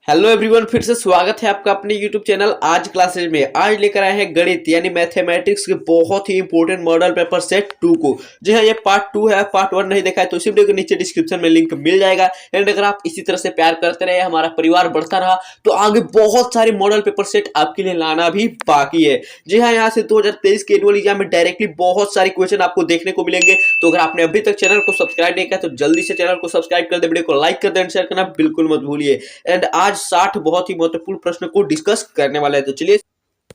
Hello everyone, फिर से स्वागत है आपका अपने यूट्यूब चैनल आज क्लासेज में। आज लेकर आए हैं गणित यानी मैथमेटिक्स के बहुत ही इंपॉर्टेंट मॉडल पेपर सेट 2 को। जी हाँ, ये पार्ट 2 है। पार्ट 1 नहीं देखा है तो इसी वीडियो के नीचे डिस्क्रिप्शन में लिंक मिल जाएगा। एंड अगर आप इसी तरह से प्यार करते रहे, हमारा परिवार बढ़ता रहा, तो आगे बहुत सारे मॉडल पेपर सेट आपके लिए लाना भी बाकी है। जी हाँ, यहाँ से 2023 के एनुअल एग्जाम में डायरेक्टली बहुत सारे क्वेश्चन आपको देखने को मिलेंगे। तो अगर आपने अभी तक चैनल को सब्सक्राइब नहीं किया तो जल्दी से चैनल को सब्सक्राइब कर दे, वीडियो को लाइक कर दे, शेयर करना बिल्कुल मत भूलिए। एंड आज 60 बहुत ही महत्वपूर्ण प्रश्न को डिस्कस करने वाले हैं। तो चलिए,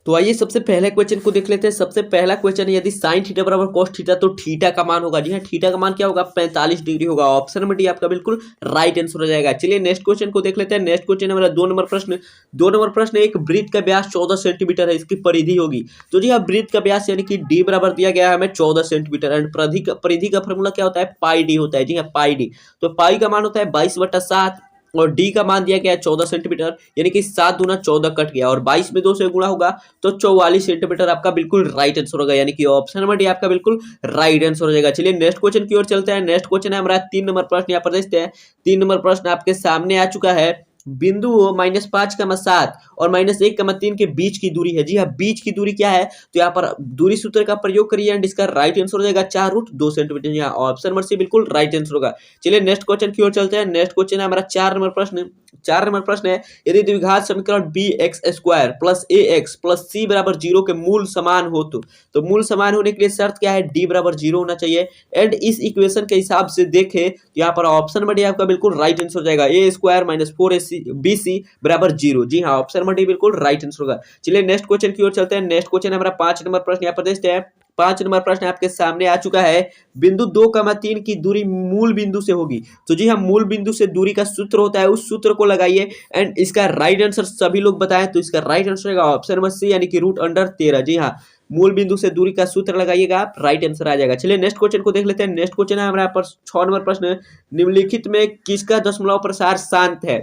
तो आइए सबसे पहले क्वेश्चन को देख लेते हैं। सबसे पहला क्वेश्चन है, यदि साइन थीटा बराबर कॉस थीटा तो थीटा का मान होगा। जी हाँ, थीटा का मान क्या होगा? 45 डिग्री होगा। ऑप्शन नंबर डी आपका बिल्कुल राइट आंसर हो जाएगा। चलिए नेक्स्ट क्वेश्चन को देख लेते हैं। नेक्स्ट क्वेश्चन हमारा 2 नंबर प्रश्न। 2 नंबर प्रश्न, एक वृत्त का व्यास 14 सेंटीमीटर है, इसकी परिधि होगी। तो जी हाँ, वृत्त का व्यास यानी कि डी बराबर दिया गया है हमें 14 सेंटीमीटर। एंड परिधि का फॉर्मूला क्या होता है? पाई डी होता है। जी हाँ, पाई डी। तो पाई का मान होता है 22/7 और डी का मान दिया गया है 14 सेंटीमीटर, यानी कि 7 दूना 14 कट गया और 22 में 2 से गुणा होगा तो 44 सेंटीमीटर आपका बिल्कुल राइट आंसर होगा। यानी कि ऑप्शन नंबर डी आपका बिल्कुल राइट आंसर हो जाएगा। चलिए नेक्स्ट क्वेश्चन की ओर चलते हैं। नेक्स्ट क्वेश्चन है हमारा 3 नंबर प्रश्न। यहाँ पर देखते हैं 3 नंबर प्रश्न आपके सामने आ चुका है। बिंदु -5,7 और -1,3 के बीच की दूरी है। जी हाँ, बीच की दूरी क्या है? तो यहाँ पर दूरी सूत्र का प्रयोग करिए एंड इसका राइट आंसर हो जाएगा 4√2 सेंटीमीटर। यहाँ ऑप्शन नंबर सी बिल्कुल राइट आंसर होगा। चलिए नेक्स्ट क्वेश्चन की ओर चलते हैं। नेक्स्ट क्वेश्चन है हमारा 4 नंबर प्रश्न। 4 नंबर प्रश्न है, यदि द्विघात समीकरण bx² + ax + c = 0 के मूल समान हो तो मूल समान होने के लिए शर्त क्या है? d = 0 होना चाहिए। एंड इस इक्वेशन के हिसाब से देखें तो यहाँ पर ऑप्शन नंबर डी आपका बिल्कुल राइट आंसर हो जाएगा। a² - 4ac bc = 0। जी हाँ, ऑप्शन नंबर डी बिल्कुल राइट आंसर होगा। चलिए नेक्स्ट क्वेश्चन की ओर चलते हैं। नेक्स्ट क्वेश्चन हमारा 5 नंबर प्रश्न। यहाँ पर देखते हैं 5 नंबर प्रश्न आपके सामने आ चुका है। बिंदु 2,3 की दूरी मूल बिंदु से होगी। तो जी हाँ, मूल बिंदु से दूरी का सूत्र होता है, उस सूत्र को लगाइए एंड इसका राइट आंसर सभी लोग बताएं तो इसका राइट आंसर रहेगा ऑप्शन नंबर सी, यानी कि √13। जी हाँ, मूल बिंदु से दूरी का सूत्र लगाइएगा, आप राइट आंसर आ जाएगा। चलिए नेक्स्ट क्वेश्चन को देख लेते हैं। नेक्स्ट क्वेश्चन है हमारा 6 नंबर प्रश्न। निम्नलिखित में किसका दशमलव प्रसार शांत है?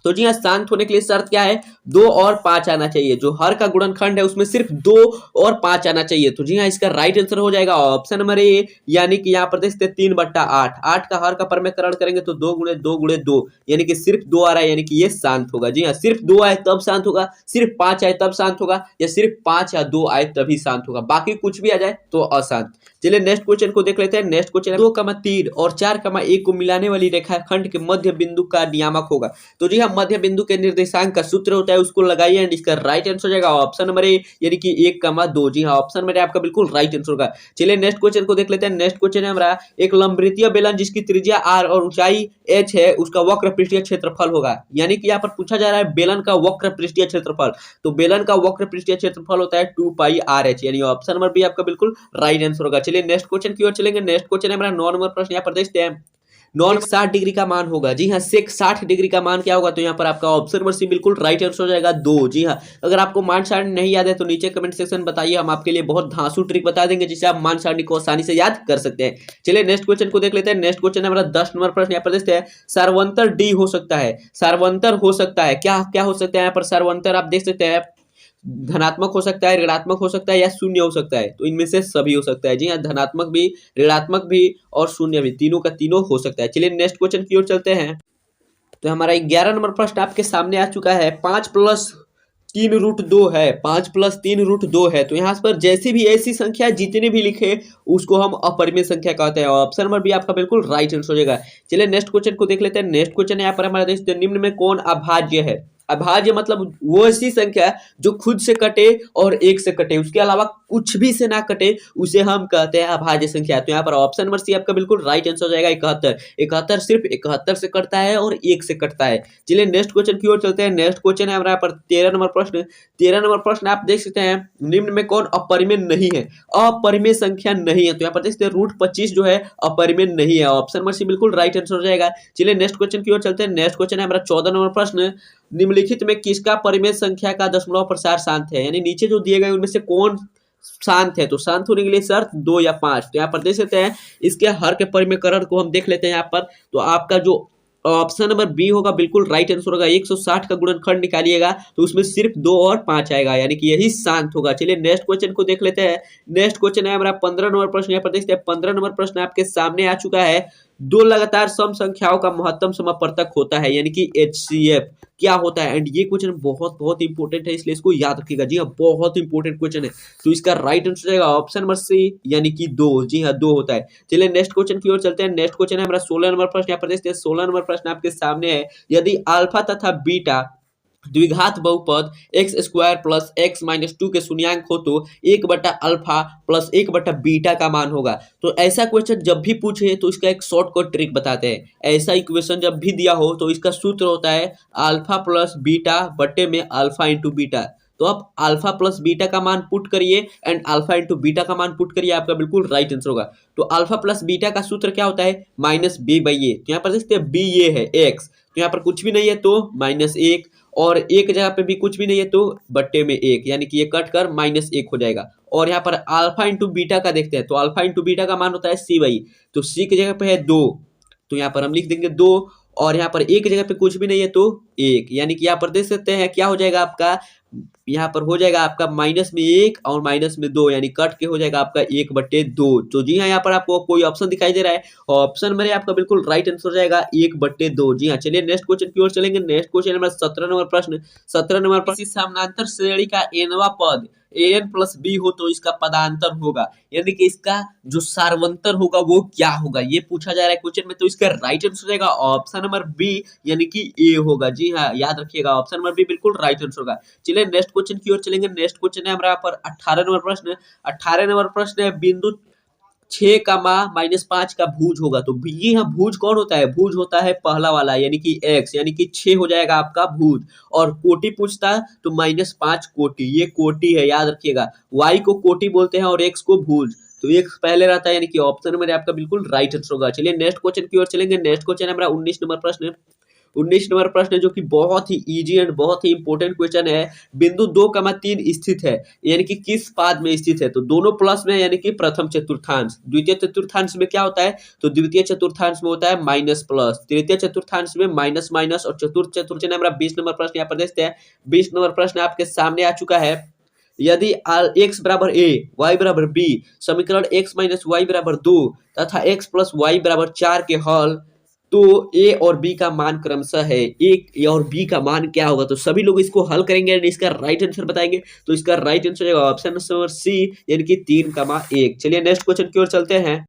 तो जी हाँ, शांत होने के लिए शर्त क्या है? 2 और 5 आना चाहिए। जो हर का गुणनखंड है उसमें सिर्फ 2 और 5 आना चाहिए। तो जी हाँ, इसका राइट आंसर हो जाएगा ऑप्शन नंबर ए, यानी कि यहाँ पर देखते हैं 3/8। 8 का हर का परमेकरण करेंगे तो 2 × 2 × 2, यानी कि सिर्फ 2 आ रहा है, यानी कि ये शांत होगा। जी हाँ, सिर्फ 2 आए तब शांत होगा, सिर्फ 5 आए तब शांत होगा, या सिर्फ 5 या 2 आए तभी शांत होगा, बाकी कुछ भी आ जाए तो अशांत। चलिए नेक्स्ट क्वेश्चन को देख लेते हैं। नेक्स्ट क्वेश्चन 2,3 और 4,1 को मिलाने वाली रेखाखंड के मध्य बिंदु का नियामक होगा। तो जी हाँ, मध्य बिंदु के निर्देशांक का सूत्र होता है, उसको लगाइए एंड इसका राइट आंसर हो जाएगा ऑप्शन नंबर ए, यानी कि 1,2। जी हाँ, ऑप्शन नंबर ए आपका बिल्कुल राइट आंसर होगा। चलिए नेक्स्ट क्वेश्चन को देख लेते हैं। नेक्स्ट क्वेश्चन है हमारा, एक लंबवृत्तीय बेलन जिसकी त्रिज्या r और ऊंचाई h है, उसका वक्र पृष्ठीय क्षेत्रफल होगा। यानी कि यहाँ पर पूछा जा रहा है बेलन का वक्र पृष्ठीय क्षेत्रफल। तो बेलन का वक्र पृष्ठीय क्षेत्रफल होता है 2πrh, यानी ऑप्शन नंबर बी आपका बिल्कुल राइट आंसर होगा। चलिए नेक्स्ट क्वेश्चन की ओर चलेंगे। नेक्स्ट क्वेश्चन है हमारा 9 नंबर प्रश्न। यहाँ पर देखते हैं नॉन 60 डिग्री का मान होगा। जी हाँ, सेक 60 डिग्री का मान क्या होगा? तो यहाँ पर आपका ऑप्शन नंबर सी बिल्कुल राइट आंसर हो जाएगा 2। जी हाँ, अगर आपको मान सारणी नहीं याद है तो नीचे कमेंट सेक्शन बताइए, हम आपके लिए बहुत धांसू ट्रिक बता देंगे जिससे आप मान सारणी को आसानी से याद कर सकते हैं। चलिए नेक्स्ट क्वेश्चन को देख लेते हैं। नेक्स्ट क्वेश्चन हमारा 10 नंबर प्रश्न। यहाँ पर देखते हैं सार्वंतर डी हो सकता है। सार्वंतर हो सकता है, क्या क्या हो सकता है? यहाँ पर सार्वंतर आप देख सकते हैं धनात्मक हो सकता है, ऋणात्मक हो सकता है, या शून्य हो सकता है। तो इनमें से सभी हो सकता है। जी हाँ, धनात्मक भी, ऋणात्मक भी और शून्य भी, तीनों का तीनों हो सकता है। चलिए नेक्स्ट क्वेश्चन की ओर चलते हैं। तो हमारा 11 नंबर प्रश्न आपके सामने आ चुका है। 5 + 3√2 है। 5 + 3√2 है। तो यहाँ पर जैसी भी ऐसी संख्या जितने भी लिखे उसको हम अपरिमेय संख्या कहते हैं। ऑप्शन नंबर बी आपका बिल्कुल राइट आंसर हो जाएगा। चलिए नेक्स्ट क्वेश्चन को देख लेते हैं। नेक्स्ट क्वेश्चन यहाँ पर हमारा देखते हैं, निम्न में कौन अभाज्य है? अभाज्य मतलब वो ऐसी संख्या जो खुद से कटे और 1 से कटे, उसके अलावा कुछ भी से ना कटे, उसे हम कहते हैं अभाज्य संख्या। तो यहाँ पर ऑप्शन नंबर सी आपका बिल्कुल राइट आंसर हो जाएगा 71। 71 सिर्फ 71 से कटता है और 1 से कटता है। चलिए नेक्स्ट क्वेश्चन की ओर चलते हैं। नेक्स्ट क्वेश्चन है हमारा यहाँ पर 13 नंबर प्रश्न। 13 नंबर प्रश्न आप देख सकते हैं, निम्न में कौन अपरिमेय नहीं है? अपरिमेय संख्या नहीं है। तो यहाँ पर देखते हैं √25 जो है अपरिमेय नहीं है। ऑप्शन नंबर सी बिल्कुल राइट आंसर हो जाएगा। चलिए नेक्स्ट क्वेश्चन की ओर चलते हैं। नेक्स्ट क्वेश्चन है हमारा 14 नंबर प्रश्न। निम्नलिखित में किसका परिमेय संख्या का दशमलव प्रसार शांत है? यानी नीचे जो दिए गए उनमें से कौन शांत है? तो शांत होने के लिए शर्त 2 या 5। तो यहाँ पर देख सकते हैं इसके हर के परिमेयकरण को हम देख लेते हैं। यहाँ पर तो आपका जो ऑप्शन नंबर बी होगा बिल्कुल राइट आंसर होगा। 160 का गुणनखंड निकालिएगा तो उसमें सिर्फ 2 और 5 आएगा, यानी कि यही शांत होगा। चलिए नेक्स्ट क्वेश्चन को देख लेते हैं। नेक्स्ट क्वेश्चन है हमारा 15 नंबर प्रश्न। यहाँ पर देखते हैं 15 नंबर प्रश्न आपके सामने आ चुका है। 2 लगातार सम संख्याओं का महत्तम समापवर्तक होता है, यानी कि HCF। क्या होता है। एंड ये क्वेश्चन बहुत बहुत इंपॉर्टेंट है, इसलिए इसको याद रखिएगा। जी हाँ, बहुत इंपॉर्टेंट क्वेश्चन है। तो इसका राइट आंसर रहेगा ऑप्शन नंबर सी, यानी कि 2। जी हाँ, 2 होता है। चलिए नेक्स्ट क्वेश्चन की ओर चलते हैं। नेक्स्ट क्वेश्चन है हमारा 16 नंबर प्रश्न। यहाँ पर देखते हैं 16 नंबर प्रश्न आपके सामने है। यदि अल्फा तथा बीटा द्विघात बहुपद x square plus x minus 2 के शून्यांक हो तो 1 बटा अल्फा प्लस 1 बटा बीटा का मान होगा। तो ऐसा क्वेश्चन जब भी पूछे तो इसका एक शॉर्टकट ट्रिक बताते हैं। ऐसा इक्वेशन जब भी दिया हो तो इसका सूत्र होता है अल्फा प्लस बीटा बटे में अल्फा इंटू बीटा। तो आप अल्फा प्लस बीटा का मान पुट करिए एंड अल्फा इंटू बीटा का मान पुट करिए, आपका बिल्कुल राइट आंसर होगा। तो अल्फा प्लस बीटा का सूत्र क्या होता है, माइनस बी बाई ए। तो यहाँ पर देखते हैं बी ये है एक्स, तो यहाँ पर कुछ भी नहीं है तो -1, और एक जगह पे भी कुछ भी नहीं है तो बट्टे में 1, यानी कि ये कट कर -1 हो जाएगा। और यहाँ पर अल्फा इंटू बीटा का देखते हैं, तो अल्फा इंटू बीटा का मान होता है सी बाई, तो सी की जगह पे है 2, तो यहाँ पर हम लिख देंगे 2, और यहाँ पर एक जगह पे कुछ भी नहीं है तो 1, यानी कि यहाँ पर देख सकते हैं क्या हो जाएगा आपका, यहाँ पर हो जाएगा आपका -1 और -2, यानी कट के हो जाएगा आपका 1/2। तो जी हाँ, यहाँ पर आपको कोई ऑप्शन दिखाई दे रहा है, ऑप्शन में आपका बिल्कुल राइट आंसर हो जाएगा 1/2। जी हाँ, चलिए नेक्स्ट क्वेश्चन की ओर चलेंगे। नेक्स्ट क्वेश्चन नंबर 17 नंबर प्रश्न। 17 नंबर प्रश्न, किसी समानांतर श्रेणी का nवां पद an प्लस बी हो तो इसका पदांतर होगा, यानी कि इसका जो सार्वंतर होगा वो क्या होगा, ये पूछा जा रहा है क्वेश्चन में। तो इसका राइट आंसर हो जाएगा ऑप्शन नंबर बी, यानी कि ए होगा। जी हाँ, याद रखिएगा, ऑप्शन नंबर बी बिल्कुल राइट आंसर होगा। चलिए नेक्स्ट क्वेश्चन की ओर चलेंगे। नेक्स्ट क्वेश्चन है हमारा यहाँ पर 18 नंबर प्रश्न। 18 नंबर प्रश्न है, बिंदु 6 का -5 का भुज होगा। तो ये यहाँ भुज कौन होता है, भुज होता है पहला वाला, यानी कि x, यानी कि 6 हो जाएगा आपका भुज। और कोटि पूछता है तो -5 कोटि, ये कोटि है, याद रखिएगा। y को कोटि बोलते हैं और x को भुज, तो x पहले रहता है, यानी कि ऑप्शन में आपका बिल्कुल राइट आंसर होगा। चलिए नेक्स्ट क्वेश्चन की ओर चलेंगे। नेक्स्ट क्वेश्चन हमारा 19 नंबर प्रश्न। 19 नंबर प्रश्न जो कि बहुत ही इजी एंड बहुत ही इंपॉर्टेंट क्वेश्चन है। बिंदु 2,3 स्थित है, यानी कि किस पाद में स्थित है, तो दोनों प्लस में, यानी कि प्रथम चतुर्थांश। द्वितीय चतुर्थांश में क्या होता है, तो द्वितीय चतुर्थांश में होता है माइनस प्लस, तृतीय चतुर्थांश में माइनस माइनस, और चतुर्थ चतुर्थांश हमारा 20 नंबर प्रश्न यहाँ पर देखते हैं। 20 नंबर प्रश्न आपके सामने आ चुका है। यदि x बराबर a, y बराबर b, समीकरण x माइनस वाई बराबर 2 तथा x प्लस वाई बराबर 4 के हल, तो a और b का मान क्रमशः है। a और b का मान क्या होगा, तो सभी लोग इसको हल करेंगे एंड इसका राइट आंसर बताएंगे। तो इसका राइट आंसर है ऑप्शन नंबर सी, यानी कि 3,1। चलिए नेक्स्ट क्वेश्चन की ओर चलते हैं।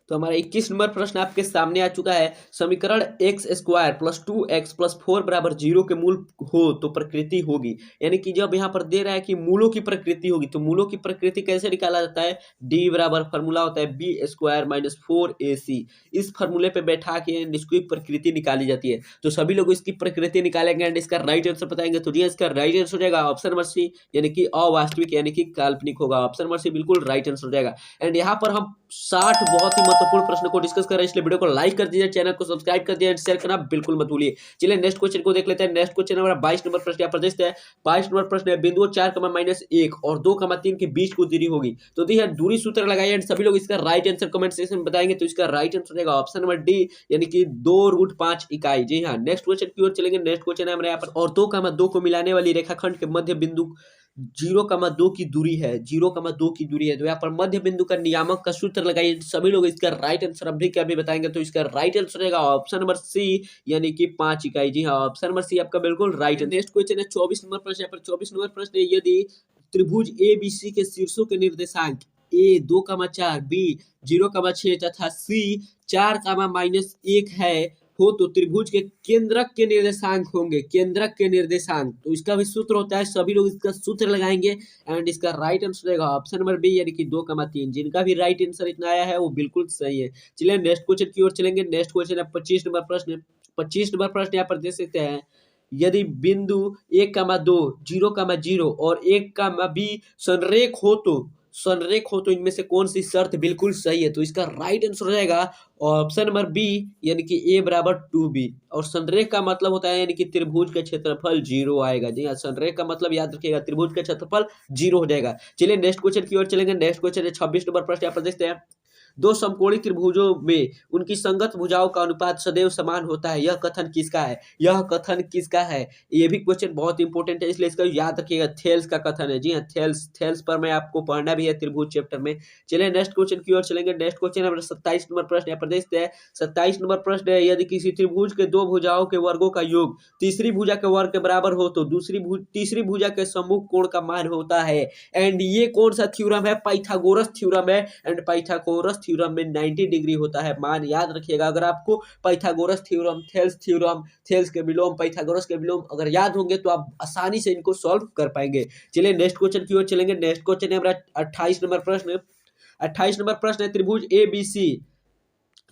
तो हमारा 21 नंबर प्रश्न आपके सामने आ चुका है। समीकरण x square plus 2x plus 4 बराबर 0 के मूल हो तो प्रकृति होगी, यानी कि जब यहाँ पर दे रहा है कि मूलों की प्रकृति होगी, तो मूलों की प्रकृति कैसे निकाला जाता है, d बराबर फॉर्मूला होता है बी स्क्वायर माइनस 4ac। इस फॉर्मूले पे बैठा के इसकी प्रकृति निकाली जाती है। तो सभी लोग इसकी प्रकृति निकालेंगे एंड इसका राइट आंसर बताएंगे। तो जी इसका राइट आंसर हो जाएगा ऑप्शन नंबर सी, यानी कि अवास्तविक, यानी कि काल्पनिक होगा। ऑप्शन नंबर सी बिल्कुल राइट आंसर हो जाएगा। एंड यहाँ पर हम 60 बहुत ही महत्वपूर्ण प्रश्न को डिस्कस कर रहे हैं, इसलिए वीडियो को लाइक कर दीजिए, चैनल को सब्सक्राइब कर दीजिए एंड शेयर करना बिल्कुल मत भूलिए। चलिए नेक्स्ट क्वेश्चन को देख लेते हैं। नेक्स्ट क्वेश्चन हमारा 22 नंबर प्रश्न यहाँ पर देखते हैं। 22 नंबर प्रश्न है, बिंदु 4,-1 और 2,3 के बीच को दूरी होगी, तो दी दूरी सूत्र लगाइए एंड सभी लोग इसका राइट आंसर कमेंट सेक्शन में बताएंगे। तो इसका राइट आंसर रहेगा ऑप्शन नंबर डी, यानी कि 2√5 इकाई। जी हाँ, नेक्स्ट क्वेश्चन की ओर चलेंगे। नेक्स्ट क्वेश्चन है हमारे यहाँ पर, और 2,2 को मिलाने वाली रेखाखंड के मध्य बिंदु 0,2 की दूरी है, 0,2 की दूरी है। तो यहाँ पर मध्य बिंदु का नियामक का सूत्र लगाइए, सभी लोग इसका राइट आंसर अभी क्या भी बताएंगे। तो इसका राइट आंसर रहेगा ऑप्शन नंबर सी, यानी कि 5 इकाई। जी हाँ, ऑप्शन नंबर सी आपका बिल्कुल राइट है। नेक्स्ट क्वेश्चन है 24 नंबर प्रश्न। यहाँ पर 24 नंबर प्रश्न है, यदि त्रिभुज ABC के शीर्षों के निर्देशांक a 2,4, b 0,6 तथा c 4,-1 है हो तो त्रिभुज के केंद्रक के निर्देशांक होंगे, केंद्रक के निर्देशांक। तो इसका भी सूत्र होता है, सभी लोग इसका सूत्र लगाएंगे एंड इसका राइट आंसर रहेगा ऑप्शन नंबर बी, यानी कि 2,3। जिनका भी राइट आंसर इतना आया है वो बिल्कुल सही है। चलिए नेक्स्ट क्वेश्चन की ओर चलेंगे। नेक्स्ट क्वेश्चन है 25 नंबर प्रश्न। 25 नंबर प्रश्न यहाँ पर देख सकते हैं, यदि बिंदु 1,2, 0,0 और 1,b संरेख हो तो इनमें से कौन सी शर्त बिल्कुल सही है। तो इसका राइट आंसर हो जाएगा ऑप्शन नंबर बी, यानी कि a बराबर 2b। और संरेख का मतलब होता है, यानी कि त्रिभुज का क्षेत्रफल 0 आएगा। जी हाँ, संरेख का मतलब याद रखिएगा, त्रिभुज का क्षेत्रफल 0 हो जाएगा। चलिए नेक्स्ट क्वेश्चन की ओर चलेंगे। नेक्स्ट क्वेश्चन है 26 नंबर प्रश्न यहाँ पर देखते हैं। दो समकोणी त्रिभुजों में उनकी संगत भुजाओं का अनुपात सदैव समान होता है, यह कथन किसका है? यह कथन किसका है? ये भी क्वेश्चन बहुत इंपॉर्टेंट है, इसलिए इसका याद रखिएगा। थेल्स का कथन है। जी हाँ, थेल्स थेल्स पर मैं आपको पढ़ना भी है त्रिभुज चैप्टर में। चलिए नेक्स्ट क्वेश्चन की ओर चलेंगे। नेक्स्ट क्वेश्चन हमारा 27 नंबर प्रश्न यहाँ पर देखते हैं। 27 नंबर प्रश्न है, यदि किसी त्रिभुज के दो भुजाओं के वर्गों का योग तीसरी भुजा के वर्ग के बराबर हो तो तीसरी भुजा के सम्मुख कोण का मान होता है। एंड ये कौन सा थ्योरम है? पाइथागोरस थ्योरम है। एंड पाइथागोरस थ्योरम में 90 डिग्री होता है मान, याद रखिएगा। अगर आपको पाइथागोरस थ्योरम, थेल्स के विलोम, पाइथागोरस के विलोम अगर याद होंगे तो आप आसानी से इनको सॉल्व कर पाएंगे। चलिए नेक्स्ट क्वेश्चन की ओर चलेंगे। नेक्स्ट क्वेश्चन है हमारा 28 नंबर प्रश्न। 28 नंबर प्रश्न है, त्रिभुज ए बी सी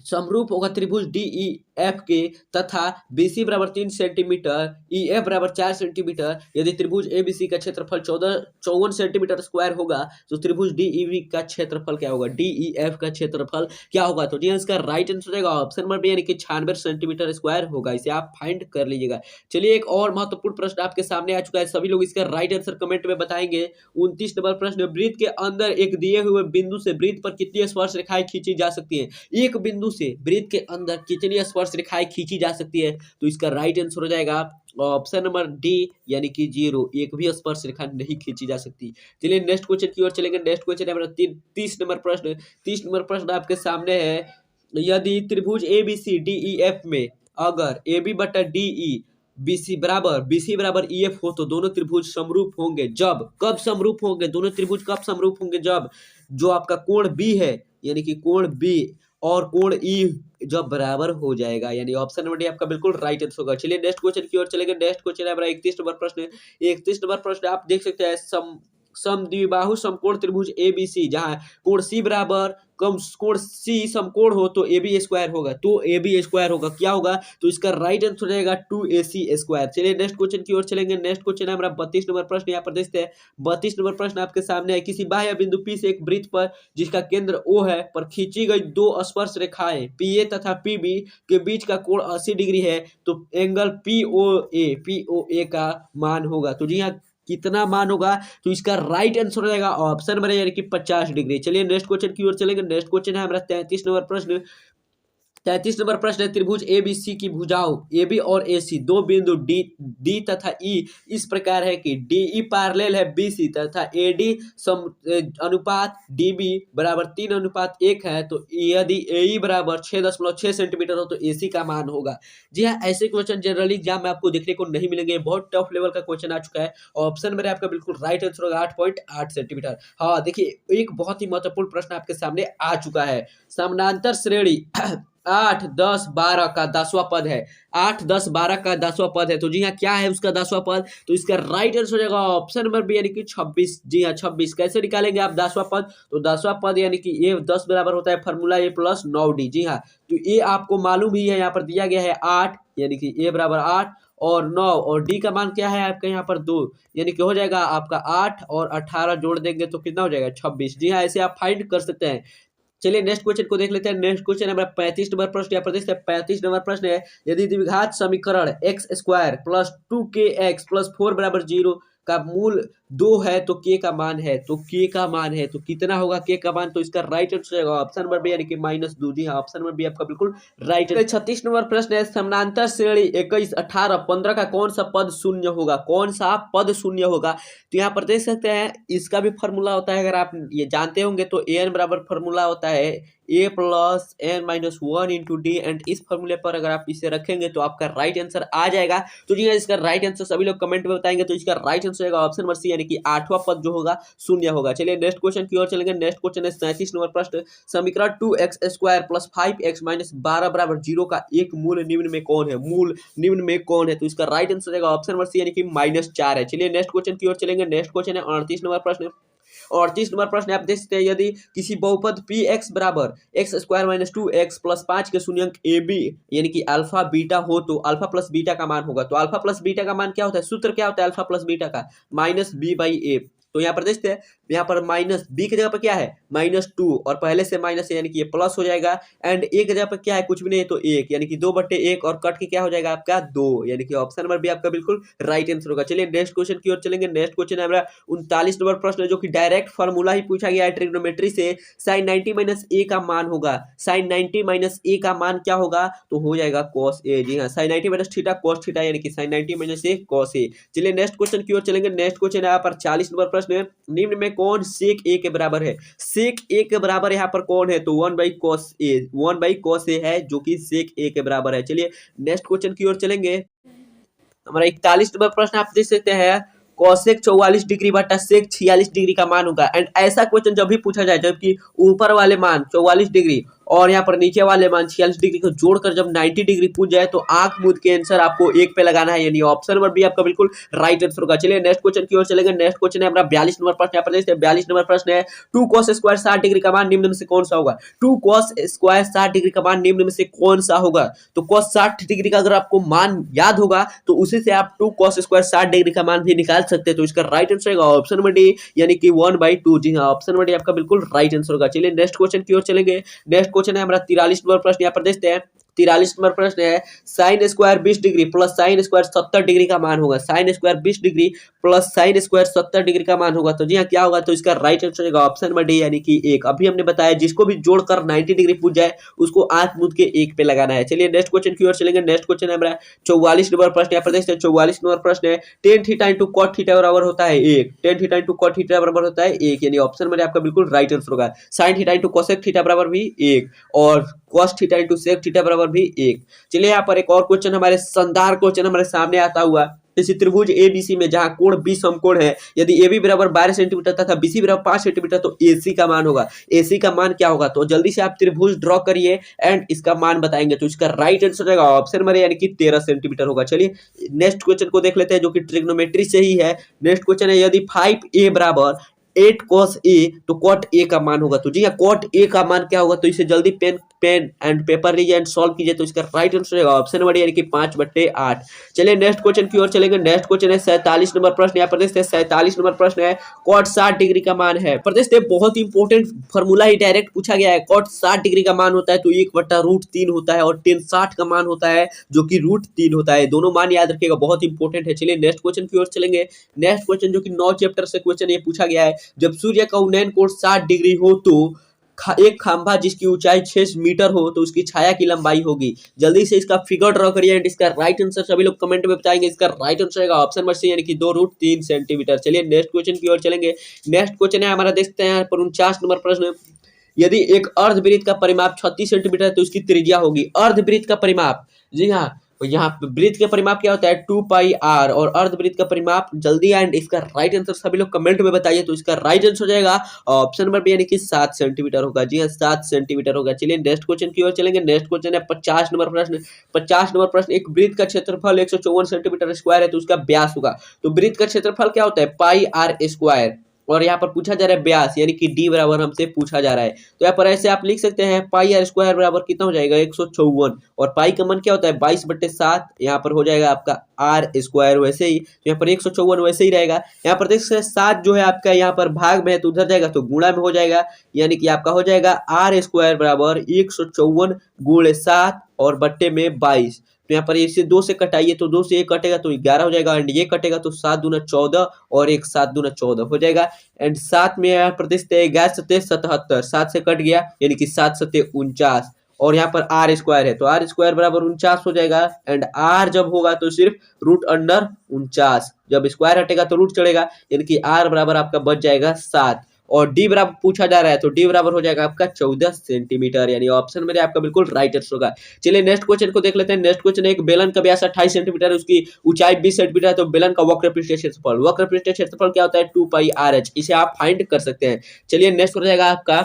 समरूप होगा त्रिभुज डी ई एफ के तथा BC बराबर 3 सेंटीमीटर, EF बराबर 4 सेंटीमीटर। यदि त्रिभुज ABC का क्षेत्रफल 54 सेंटीमीटर स्क्वायर होगा तो त्रिभुज DEV का क्षेत्रफल क्या होगा? DEF का क्षेत्रफल क्या होगा? तो जी इसका राइट आंसर रहेगा ऑप्शन नंबर बी, यानी कि 96 सेंटीमीटर स्क्वायर होगा। इसे आप फाइंड कर लीजिएगा। चलिए एक और महत्वपूर्ण प्रश्न आपके सामने आ चुका है, सभी लोग इसका राइट आंसर कमेंट में बताएंगे। 29 नंबर प्रश्न, वृत्त के अंदर एक दिए हुए बिंदु से वृत्त पर कितनी स्पर्श रेखाएं खींची जा सकती है? एक बिंदु से वृत्त के अंदर कितनी स्पर्श रेखाएं खींची जा सकती है? तो इसका राइट आंसर हो जाएगा ऑप्शन नंबर डी, यानी कि 0, एक भी स्पर्श रेखा नहीं खींची जा सकती। चलिए नेक्स्ट क्वेश्चन की ओर चलेंगे। नेक्स्ट क्वेश्चन है हमारा 30 नंबर प्रश्न। 30 नंबर प्रश्न आपके सामने है, यदि त्रिभुज ABC DEF में अगर AB बटा DE BC बराबर EF हो तो दोनों त्रिभुज समरूप होंगे जब, कब समरूप होंगे दोनों त्रिभुज? कब समरूप होंगे? जब जो आपका कोण B है, यानी कि कोण B और कोण E जब बराबर हो जाएगा, यानी ऑप्शन नंबर डी आपका बिल्कुल राइट आंसर होगा। चलिए नेक्स्ट क्वेश्चन की ओर चलेंगे। नेक्स्ट क्वेश्चन है हमारा 31 नंबर प्रश्न। 31 नंबर प्रश्न आप देख सकते हैं, समद्विबाहु समकोण त्रिभुज ABC जहां कोण C बराबर कोण C समकोण हो तो AB स्क्वायर होगा, तो AB स्क्वायर होगा, क्या होगा? तो इसका राइट आंसर हो जाएगा 2AC स्क्वायर। चलिए नेक्स्ट क्वेश्चन की ओर चलेंगे। नेक्स्ट क्वेश्चन है हमारा 32 नंबर प्रश्न। यहाँ पर देखते हैं 32 नंबर प्रश्न आपके सामने है, किसी बाह्य बिंदु P से एक वृत्त पर जिसका केंद्र O है पर खींची गई दो स्पर्श रेखाएं PA तथा PB के बीच का कोण 80 डिग्री है तो एंगल POA का मान होगा। तो जी हाँ, कितना मान होगा? तो इसका राइट आंसर हो जाएगा ऑप्शन नंबर यानी कि 50 डिग्री। चलिए नेक्स्ट क्वेश्चन की ओर चलेंगे। नेक्स्ट क्वेश्चन है हमारा 33 नंबर प्रश्न। 33 नंबर प्रश्न है, त्रिभुज ABC की भुजाओं AB और AC दो बिंदु D तथा E इस प्रकार है कि DE पैरेलल है BC तथा AD अनुपात DB बराबर 3:1 है, तो यदि AE बराबर 6.6 सेंटीमीटर हो तो AC का मान होगा। जी हाँ, ऐसे क्वेश्चन जनरली एग्जाम में आपको देखने को नहीं मिलेंगे, बहुत टफ लेवल का क्वेश्चन आ चुका है। ऑप्शन मेरे आपका बिल्कुल राइट आंसर होगा 8.8 सेंटीमीटर। हाँ देखिए, एक बहुत ही महत्वपूर्ण प्रश्न आपके सामने आ चुका है। समानांतर श्रेणी 8, 10, 12 का 10वां पद है। 8, 10, 12 का 10वां पद है, तो जी हाँ क्या है उसका 10वां पद? तो इसका राइट आंसर हो जाएगा ऑप्शन नंबर बी, यानी कि 26। जी हाँ 26। कैसे निकालेंगे आप 10वां पद? तो 10वां पद यानी कि ए 10 बराबर होता है फॉर्मूला A + 9D। जी हाँ, तो ए आपको मालूम ही है, यहाँ पर दिया गया है 8, यानी कि ए बराबर 8 और 9, और डी का मान क्या है आपका यहाँ पर 2, यानी कि हो जाएगा आपका 8 और 18 जोड़ देंगे तो कितना हो जाएगा? 26। जी हाँ, ऐसे आप फाइंड कर सकते हैं। चलिए नेक्स्ट क्वेश्चन को देख लेते हैं। नेक्स्ट क्वेश्चन है हमारा 35 नंबर प्रश्न। यहाँ पर देखते हैं 35 नंबर प्रश्न है, यदि द्विघात समीकरण x² + 2kx + 4 = 0 का मूल 2 है तो k का मान है, तो k का मान है तो कितना होगा k का मान? तो इसका राइट आंसर रहेगा ऑप्शन नंबर बी, यानी कि -2। जी हाँ, ऑप्शन नंबर बी आपका बिल्कुल राइट। 36 नंबर प्रश्न है, समानांतर श्रेणी 21, 18, 15 का कौन सा पद शून्य होगा? कौन सा पद शून्य होगा? तो यहाँ पर देख सकते हैं, इसका भी फॉर्मूला होता है, अगर आप ये जानते होंगे तो an बराबर फॉर्मूला होता है A + n - 1 × d, एंड इस फॉर्मूले पर अगर आप इसे रखेंगे तो आपका राइट आंसर आ जाएगा। तो जी इसका राइट आंसर सभी लोग कमेंट में बताएंगे, तो इसका राइट आंसर होगा ऑप्शन नंबर सी, यानी कि 8वां पद जो होगा शून्य होगा। चलिए नेक्स्ट क्वेश्चन की ओर चलेंगे। नेक्स्ट क्वेश्चन है 37 नंबर प्रश्न, समीकरण 2x² + 5x - 12 = 0 का एक मूल निम्न में कौन है? मूल निम्न में कौन है? तो इसका राइट आंसर रहेगा ऑप्शन नंबर सी, यानी कि -4 है। चलिए नेक्स्ट क्वेश्चन की ओर चलेंगे। नेक्स्ट क्वेश्चन है 38 नंबर प्रश्न। 38 नंबर प्रश्न आप देख सकते हैं, यदि किसी बहुपद Px बराबर x² - 2x + 5 के शून्यंक AB यानी कि अल्फा बीटा हो तो अल्फा प्लस बीटा का मान होगा। तो अल्फा प्लस बीटा का मान क्या होता है? सूत्र क्या होता है अल्फा प्लस बीटा का? -b/a। तो यहाँ पर देखते हैं, यहाँ पर माइनस बी की जगह पर क्या है -2 और पहले से माइनस है यानी कि ये प्लस हो जाएगा। एंड ए की जगह पर क्या है कुछ भी नहीं है तो 1 यानी कि 2/1 और कट के क्या हो जाएगा आपका 2 यानी कि ऑप्शन नंबर बी आपका बिल्कुल राइट आंसर होगा। चलिए नेक्स्ट क्वेश्चन की ओर चलेंगे। नेक्स्ट क्वेश्चन है हमारा 39 नंबर प्रश्न जो कि डायरेक्ट फार्मूला ही पूछा गया है ट्रिग्नोमेट्री से। sin 90 - a का मान होगा, sin 90 - a का मान क्या होगा तो हो जाएगा cos a। जी हाँ, sin 90 - थीटा cos थीटा यानी कि sin 90 - a cos a। चलिए नेक्स्ट क्वेश्चन की ओर चलेंगे। नेक्स्ट क्वेश्चन यहाँ पर 40 नंबर प्रश्न है, निम्न में कौन sec a के बराबर है। sec a के बराबर यहाँ पर कौन है तो 1/cos a, 1/cos a है जो कि sec a के बराबर है। चलिए नेक्स्ट क्वेश्चन की ओर चलेंगे। हमारा 41 नंबर प्रश्न आप देख सकते हैं, cosec 44 डिग्री बटा sec 46 डिग्री का मान होगा। एंड ऐसा क्वेश्चन जब भी पूछा जाए जबकि ऊपर वाले मान 44 डिग्री और यहाँ पर नीचे वाले मान 46 डिग्री को जोड़कर जब 90 डिग्री पूछ जाए तो आंख मूंद के आंसर आपको 1 पे लगाना है, यानी ऑप्शन नंबर बी आपका बिल्कुल राइट आंसर होगा। चलिए नेक्स्ट क्वेश्चन की ओर चलेंगे। नेक्स्ट क्वेश्चन है हमारा 42 नंबर प्रश्न। यहाँ पर देखते हैं 42 नंबर प्रश्न है, 2 cos स्क्वायर 60 डिग्री का मान निम्न में से कौन सा होगा। 2 cos स्क्वायर 60 डिग्री का मान निम्न में से कौन सा होगा। तो cos 60 डिग्री का अगर आपको मान याद होगा तो उसी से आप 2 cos स्क्वायर 60 डिग्री का मान भी निकाल सकते हैं। तो इसका राइट आंसर होगा ऑप्शन नंबर डी यानी कि 1/2। जी हाँ, ऑप्शन नंबर डी आपका बिल्कुल राइट आंसर होगा। चलिए नेक्स्ट क्वेश्चन की ओर चलेंगे। नेक्स्ट क्वेश्चन है हमारा 43 नंबर प्रश्न। यहाँ पर देखते हैं 43 नंबर प्रश्न है, sin square 20 degree plus sin square 70 degree का मान होगा। sin square 20 degree plus sin square 70 degree का मान होगा। तो जी हाँ, क्या होगा तो इसका राइट आंसर होगा ऑप्शन नंबर डी यानी कि 1। अभी हमने बताया जिसको भी जोड़कर 90 डिग्री पूछ जाए उसको आंख मूंद के 1 पे लगाना है। चलिए नेक्स्ट क्वेश्चन की ओर चलेंगे। नेक्स्ट क्वेश्चन है हमारा 44 नंबर प्रश्न। यहाँ पर देखते हैं 44 नंबर प्रश्न है, tan theta into cot theta बराबर होता है 1। tan theta into cot theta बराबर होता है 1 यानी ऑप्शन नंबर आपका बिल्कुल राइट आंसर होगा। sin theta into cosec theta बराबर भी 1 और cos theta into sec theta बराबर भी 1। चलिए यहाँ पर एक और क्वेश्चन हमारे शानदार क्वेश्चन हमारे सामने आता हुआ, जैसे त्रिभुज एबीसी में जहां कोण 20 समकोण है, यदि ए बी बराबर 12 सेंटीमीटर तथा बीसी बराबर 5 सेंटीमीटर तो एसी का मान होगा। एसी का मान क्या होगा तो जल्दी से आप त्रिभुज ड्रॉ करिए एंड इसका मान बताएंगे। तो इसका राइट आंसर रहेगा ऑप्शन नंबर यानी कि 13 सेंटीमीटर होगा। चलिए नेक्स्ट क्वेश्चन को देख लेते हैं जो कि ट्रिग्नोमेट्री से ही है। नेक्स्ट क्वेश्चन है, यदि 5a बराबर 8 cos a तो cot a का मान होगा। तो जी हाँ, cot a का मान क्या होगा तो इसे जल्दी पेन एंड पेपर लीजिए एंड सॉल्व कीजिए। तो इसका राइट आंसर रहेगा ऑप्शन नंबर यानी कि 5/8। चलिए नेक्स्ट क्वेश्चन की ओर चलेंगे। नेक्स्ट क्वेश्चन है 47 नंबर प्रश्न। यहाँ प्रदेश है 47 नंबर प्रश्न है, cot 60 डिग्री का मान है। प्रदेश से बहुत इंपॉर्टेंट फॉर्मूला ही डायरेक्ट पूछा गया है। cot 60 डिग्री का मान होता है तो 1/√3 होता है और tan 60 का मान होता है जो कि √3 होता है। दोनों मान याद रखिएगा, बहुत इंपॉर्टेंट है। चलिए नेक्स्ट क्वेश्चन की ओर चलेंगे। नेक्स्ट क्वेश्चन जो कि 9 चैप्टर से क्वेश्चन ये पूछा गया है, जब सूर्य का उन्नयन कोण 60 डिग्री हो तो एक खंभा जिसकी ऊंचाई 6 मीटर हो तो उसकी छाया की लंबाई होगी। जल्दी से इसका फिगर ड्रॉ करिए एंड इसका राइट आंसर सभी लोग कमेंट में बताएंगे। इसका राइट आंसर रहेगा ऑप्शन नंबर सी यानी कि 2√3 सेंटीमीटर। चलिए नेक्स्ट क्वेश्चन की ओर चलेंगे। नेक्स्ट क्वेश्चन है हमारा, देखते हैं यहाँ पर 49 नंबर प्रश्न, यदि एक अर्धवृत्त का परिमाप 36 सेंटीमीटर है तो उसकी त्रिज्या होगी। अर्धवृत्त का परिमाप, जी हाँ, यहाँ वृत्त का परिमाप क्या होता है 2πr और अर्धवृत्त का परिमाप जल्दी एंड इसका राइट आंसर सभी लोग कमेंट में बताइए। तो इसका राइट आंसर हो जाएगा ऑप्शन नंबर बी यानी कि 7 सेंटीमीटर होगा। जी हाँ, 7 सेंटीमीटर होगा। चलिए नेक्स्ट क्वेश्चन की ओर चलेंगे। नेक्स्ट क्वेश्चन है 50 नंबर प्रश्न। 50 नंबर प्रश्न, एक वृत्त का क्षेत्रफल 154 सेंटीमीटर स्क्वायर है तो उसका व्यास होगा। तो वृत्त का क्षेत्रफल क्या होता है πr² और यहाँ पर पूछा जा रहा है व्यास यानी कि d बराबर हमसे पूछा जा रहा है। तो यहाँ पर ऐसे आप लिख सकते हैं πr² बराबर कितना हो जाएगा 154 और पाई का मान क्या होता है 22/7, यहाँ पर हो जाएगा आपका r²। वैसे ही तो यहाँ पर 154 वैसे ही रहेगा। यहाँ पर देख सकते हैं 7 जो है आपका यहाँ पर भाग में है तो उधर जाएगा तो गुणा में हो जाएगा, यानी कि आपका हो जाएगा r² बराबर 154 × 7 और बट्टे में 22। तो यहाँ पर इसे 2 से कटाइए तो 2 से 1 कटेगा तो 11 हो जाएगा एंड ये कटेगा तो 7 दूना 14 और 1 7 दूना 14 हो जाएगा एंड 7 में यहाँ पर देखते हैं 11 7 77, 7 से कट गया यानी कि 7 7 49 और यहाँ पर r² है तो r² बराबर 49 हो जाएगा एंड r जब होगा तो सिर्फ √49, जब स्क्वायर हटेगा तो रूट चढ़ेगा यानी कि r बराबर आपका बच जाएगा 7 और d बराबर पूछा जा रहा है तो d बराबर हो जाएगा आपका 14 सेंटीमीटर, यानी ऑप्शन में आपका बिल्कुल राइट आंसर होगा। चलिए नेक्स्ट क्वेश्चन को देख लेते हैं। नेक्स्ट क्वेश्चन है, एक बेलन का व्यास 28 सेंटीमीटर है, उसकी ऊंचाई 20 सेंटीमीटर है तो बेलन का वक्र पृष्ठीय क्षेत्रफल क्या होता है 2πrh, इसे आप फाइंड कर सकते हैं। चलिए नेक्स्ट हो जाएगा आपका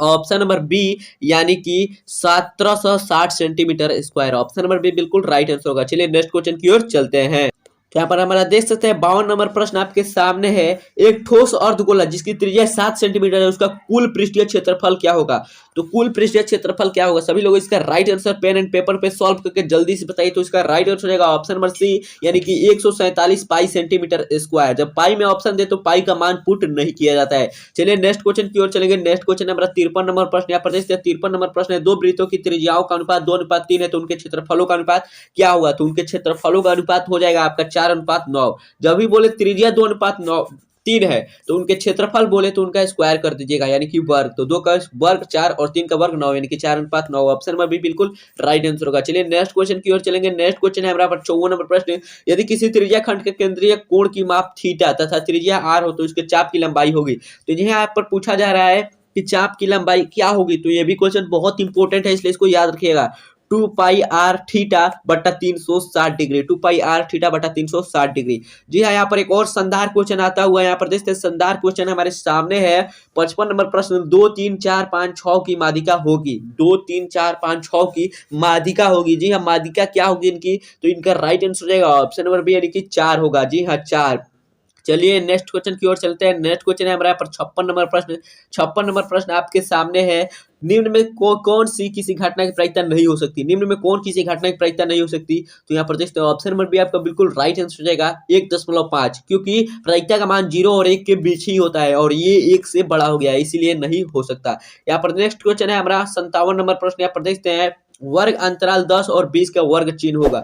ऑप्शन नंबर बी यानी कि 1760 centimetre square. Option number B बिल्कुल राइट आंसर होगा। चलिए नेक्स्ट क्वेश्चन की ओर चलते हैं। यहाँ पर हमारा देख सकते हैं 52 नंबर प्रश्न आपके सामने है, एक ठोस अर्धगोला जिसकी त्रिज्या 7 सेंटीमीटर है उसका कुल पृष्ठीय क्षेत्रफल क्या होगा। तो कुल पृष्ठीय क्षेत्रफल क्या होगा? सभी लोग इसका right answer pen and paper पे सॉल्व करके जल्दी से बताइए। तो इसका राइट आंसर हो जाएगा ऑप्शन नंबर सी, यानी कि 147 पाई सेंटीमीटर स्क्वायर। जब पाई में ऑप्शन दे तो पाई का मान पुट नहीं किया जाता है। चलिए नेक्स्ट क्वेश्चन की ओर चलेंगे। नेक्स्ट क्वेश्चन हमारा 53 नंबर प्रश्न। यहाँ पर देखते हैं 53 नंबर प्रश्न है, दो वृत्तों की त्रिज्याओं का अनुपात 2:3 है, तो उनके क्षेत्रफलों का अनुपात क्या होगा? तो उनके क्षेत्रफलों का अनुपात हो जाएगा आपका 4:9। जब भी बोले त्रिज्या 2:3 है तो उनके क्षेत्रफल बोले तो उनका स्क्वायर कर दीजिएगा, यानी कि वर्ग। तो 2 का वर्ग 4 और 3 का वर्ग 9, यानी कि 4:9। ऑप्शन में भी बिल्कुल राइट आंसर होगा। चलिए नेक्स्ट क्वेश्चन की ओर चलेंगे। नेक्स्ट क्वेश्चन है हमारा 54 नंबर प्रश्न। यदि किसी त्रिज्या खंड के केंद्रीय कोण की माप थीटा तथा त्रिज्या r हो तो इसके चाप की लंबाई होगी। तो यहाँ पर पूछा जा रहा है कि चाप की लंबाई क्या होगी। तो ये भी क्वेश्चन बहुत इंपॉर्टेंट है, इसलिए इसको याद रखिएगा। 2 पाई आर थीटा बटा 360 डिग्री, 2 पाई आर थीटा बटा 360 डिग्री। जी हाँ, यहाँ पर एक और शानदार क्वेश्चन आता हुआ यहाँ पर देखते हैं। शानदार क्वेश्चन हमारे सामने है 55 नंबर प्रश्न। 2 3 4 5 6 की माध्यिका होगी, 2 3 4 5 6 की माध्यिका होगी। जी हाँ, माध्यिका क्या होगी इनकी? तो इनका राइट आंसर हो जाएगा ऑप्शन नंबर बी, यानी कि 4 होगा। जी हाँ, 4। चलिए नेक्स्ट क्वेश्चन की ओर चलते हैं। नेक्स्ट क्वेश्चन है हमारे यहाँ पर 56 नंबर प्रश्न। 56 नंबर प्रश्न आपके सामने है। निम्न में कौन सी किसी घटना की प्रायिकता नहीं हो सकती? निम्न में कौन किसी घटना की प्रायिकता नहीं हो सकती? तो यहाँ पर देखते हैं ऑप्शन नंबर बी आपका बिल्कुल राइट आंसर हो जाएगा 1.5, क्योंकि प्रायिकता का मान 0 और 1 के बीच ही होता है और ये 1 से बड़ा हो गया है, इसीलिए नहीं हो सकता। यहाँ पर नेक्स्ट क्वेश्चन है हमारा 57 नंबर प्रश्न। यहाँ पर देखते हैं वर्ग अंतराल 10 और 20 का वर्ग चिन्ह होगा।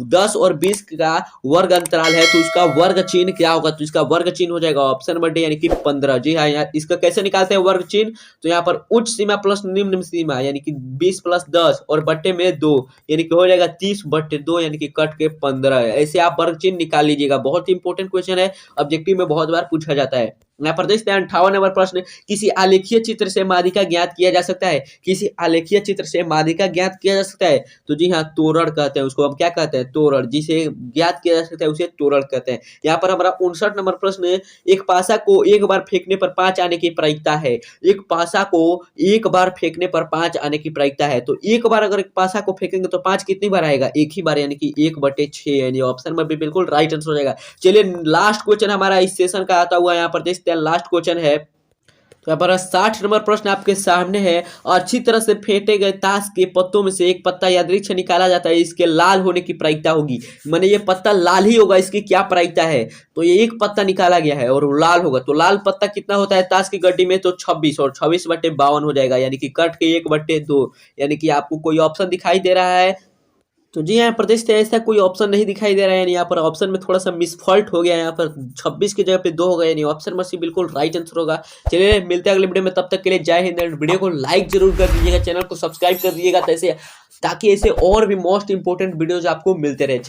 10 और 20 का वर्ग अंतराल है तो उसका वर्ग चिन्ह क्या होगा? तो इसका वर्ग चिन्ह हो जाएगा ऑप्शन नंबर डी, यानी कि 15। जी हाँ, यहाँ इसका कैसे निकालते हैं वर्ग चिन्ह? तो यहाँ पर उच्च सीमा प्लस निम्न सीमा, यानी कि 20 प्लस 10 और बट्टे में 2, यानी कि हो जाएगा 30/2, यानी कि कट के 15। ऐसे आप वर्ग चिन्ह निकाल लीजिएगा। बहुत इंपॉर्टेंट क्वेश्चन है, ऑब्जेक्टिव में बहुत बार पूछा जाता है। यहाँ पर देखते हैं 58 नंबर प्रश्न। किसी आलेखीय चित्र से माध्यिका ज्ञात किया जा सकता है? किसी आलेखीय चित्र से माध्यिका ज्ञात किया जा सकता है? तो जी हाँ, तोरण कहते हैं उसको। हम क्या कहते हैं? तोरण। जिसे ज्ञात किया जा सकता है उसे तोरण कहते हैं। यहाँ पर हमारा 59 नंबर प्रश्न। एक पासा को एक बार फेंकने पर 5 आने की प्रायिकता है। एक पासा को एक बार फेंकने पर 5 आने की प्रायिकता है। तो एक बार अगर एक पासा को फेंकेंगे तो 5 कितनी बार आएगा? एक ही बार, यानी कि 1/6, यानी ऑप्शन में भी बिल्कुल राइट आंसर हो जाएगा। चलिए लास्ट क्वेश्चन हमारा इस सेशन का आता हुआ यहाँ पर देखते हैं। लास्ट क्वेश्चन है तो यहाँ पर 60 नंबर प्रश्न आपके सामने है। अच्छी तरह से फेंटे गए ताश के पत्तों में से एक पत्ता यादृच्छिक निकाला जाता है, इसके लाल होने की प्रायिकता होगी। माने ये पत्ता लाल ही होगा, इसकी क्या प्रायिकता है? तो ये एक पत्ता निकाला गया है और लाल होगा, तो लाल पत्ता कितना होता है ताश की गड्डी में? तो 26 और 26/52 हो जाएगा, यानी कि कट के 1/2। यानी कि आपको कोई ऑप्शन दिखाई दे रहा है? तो जी यहाँ प्रदेश से ऐसा कोई ऑप्शन नहीं दिखाई दे रहा है, यानी यहाँ पर ऑप्शन में थोड़ा सा मिसफॉल्ट हो गया है। यहाँ पर 26 की जगह पे 2 हो गया, यानी ऑप्शन में सी बिल्कुल राइट आंसर होगा। चलिए मिलते हैं अगले वीडियो में, तब तक के लिए जय हिंद। वीडियो को लाइक जरूर कर दीजिएगा, चैनल को सब्सक्राइब कर दीजिएगा ताकि ऐसे और भी मोस्ट इंपोर्टेंट वीडियोज आपको मिलते रहे।